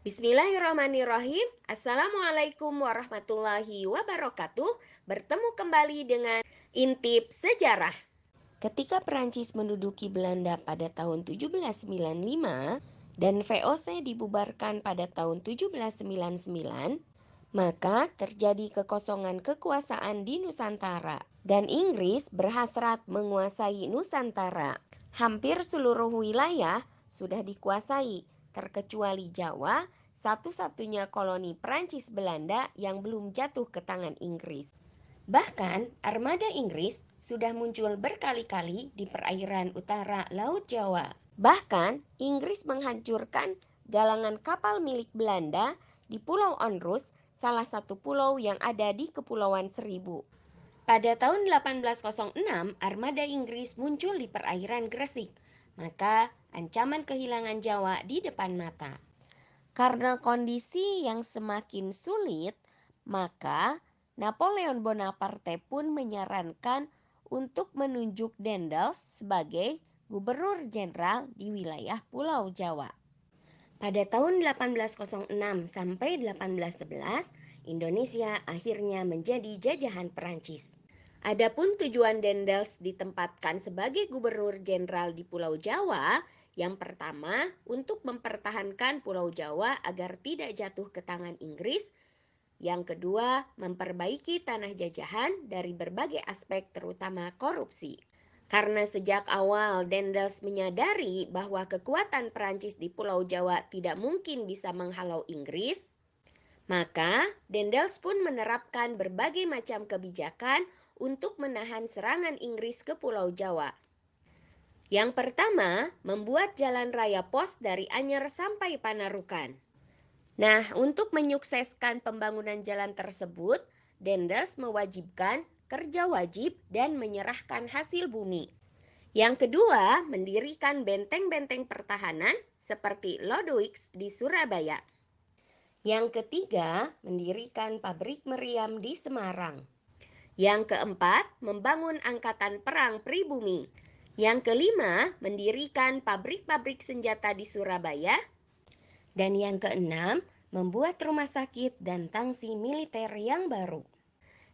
Bismillahirrahmanirrahim. Assalamualaikum warahmatullahi wabarakatuh. Bertemu kembali dengan Intip Sejarah. Ketika Perancis menduduki Belanda pada tahun 1795 dan VOC dibubarkan pada tahun 1799, maka terjadi kekosongan kekuasaan di Nusantara dan Inggris berhasrat menguasai Nusantara. Hampir seluruh wilayah sudah dikuasai, terkecuali Jawa, satu-satunya koloni Perancis Belanda yang belum jatuh ke tangan Inggris. Bahkan armada Inggris sudah muncul berkali-kali di perairan utara Laut Jawa. Bahkan Inggris menghancurkan galangan kapal milik Belanda di Pulau Onrus, salah satu pulau yang ada di Kepulauan Seribu. Pada tahun 1806, armada Inggris muncul di perairan Gresik, maka ancaman kehilangan Jawa di depan mata. Karena kondisi yang semakin sulit, maka Napoleon Bonaparte pun menyarankan untuk menunjuk Daendels sebagai gubernur jenderal di wilayah Pulau Jawa. Pada tahun 1806 sampai 1811, Indonesia akhirnya menjadi jajahan Perancis. Adapun tujuan Daendels ditempatkan sebagai gubernur jenderal di Pulau Jawa, yang pertama untuk mempertahankan Pulau Jawa agar tidak jatuh ke tangan Inggris. Yang kedua, memperbaiki tanah jajahan dari berbagai aspek terutama korupsi. Karena sejak awal Daendels menyadari bahwa kekuatan Perancis di Pulau Jawa tidak mungkin bisa menghalau Inggris, maka Daendels pun menerapkan berbagai macam kebijakan untuk menahan serangan Inggris ke Pulau Jawa. Yang pertama, membuat jalan raya pos dari Anyer sampai Panarukan. Nah, untuk menyukseskan pembangunan jalan tersebut, Daendels mewajibkan kerja wajib dan menyerahkan hasil bumi. Yang kedua, mendirikan benteng-benteng pertahanan seperti Lodewijk di Surabaya. Yang ketiga, mendirikan pabrik meriam di Semarang. Yang keempat, membangun angkatan perang pribumi. Yang kelima, mendirikan pabrik-pabrik senjata di Surabaya. Dan yang keenam, membuat rumah sakit dan tangsi militer yang baru.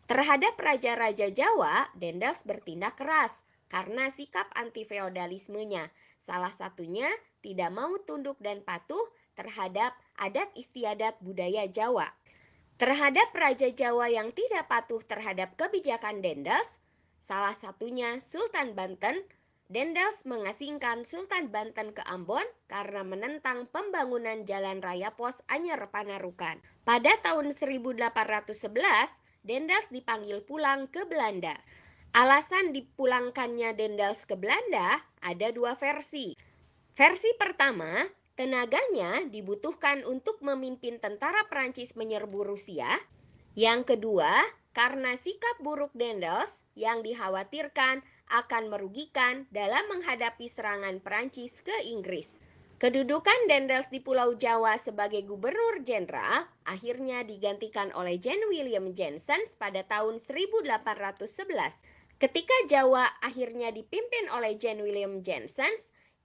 Terhadap raja-raja Jawa, Daendels bertindak keras karena sikap anti-feodalismenya. Salah satunya tidak mau tunduk dan patuh terhadap adat istiadat budaya Jawa. Terhadap Raja Jawa yang tidak patuh terhadap kebijakan Daendels, salah satunya Sultan Banten, Daendels mengasingkan Sultan Banten ke Ambon karena menentang pembangunan jalan raya pos Anyer Panarukan. Pada tahun 1811, Daendels dipanggil pulang ke Belanda. Alasan dipulangkannya Daendels ke Belanda ada dua versi. Versi pertama, tenaganya dibutuhkan untuk memimpin tentara Prancis menyerbu Rusia. Yang kedua, karena sikap buruk Daendels yang dikhawatirkan akan merugikan dalam menghadapi serangan Prancis ke Inggris. Kedudukan Daendels di Pulau Jawa sebagai gubernur jenderal akhirnya digantikan oleh John William Jensen pada tahun 1811. Ketika Jawa akhirnya dipimpin oleh John William Jensen,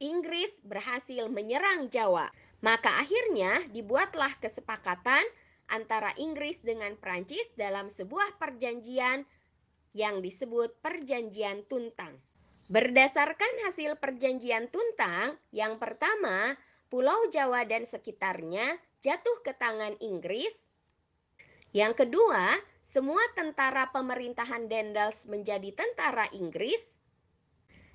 Inggris berhasil menyerang Jawa. Maka akhirnya dibuatlah kesepakatan antara Inggris dengan Prancis dalam sebuah perjanjian yang disebut Perjanjian Tuntang. Berdasarkan hasil Perjanjian Tuntang, yang pertama, Pulau Jawa dan sekitarnya jatuh ke tangan Inggris. Yang kedua, semua tentara pemerintahan Daendels menjadi tentara Inggris.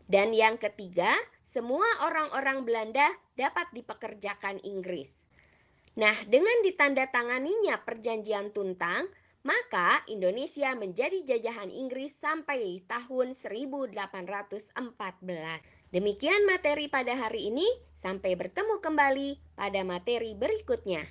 Dan yang ketiga, semua orang-orang Belanda dapat dipekerjakan Inggris. Nah, dengan ditandatanganinya Perjanjian Tuntang, maka Indonesia menjadi jajahan Inggris sampai tahun 1814. Demikian materi pada hari ini, sampai bertemu kembali pada materi berikutnya.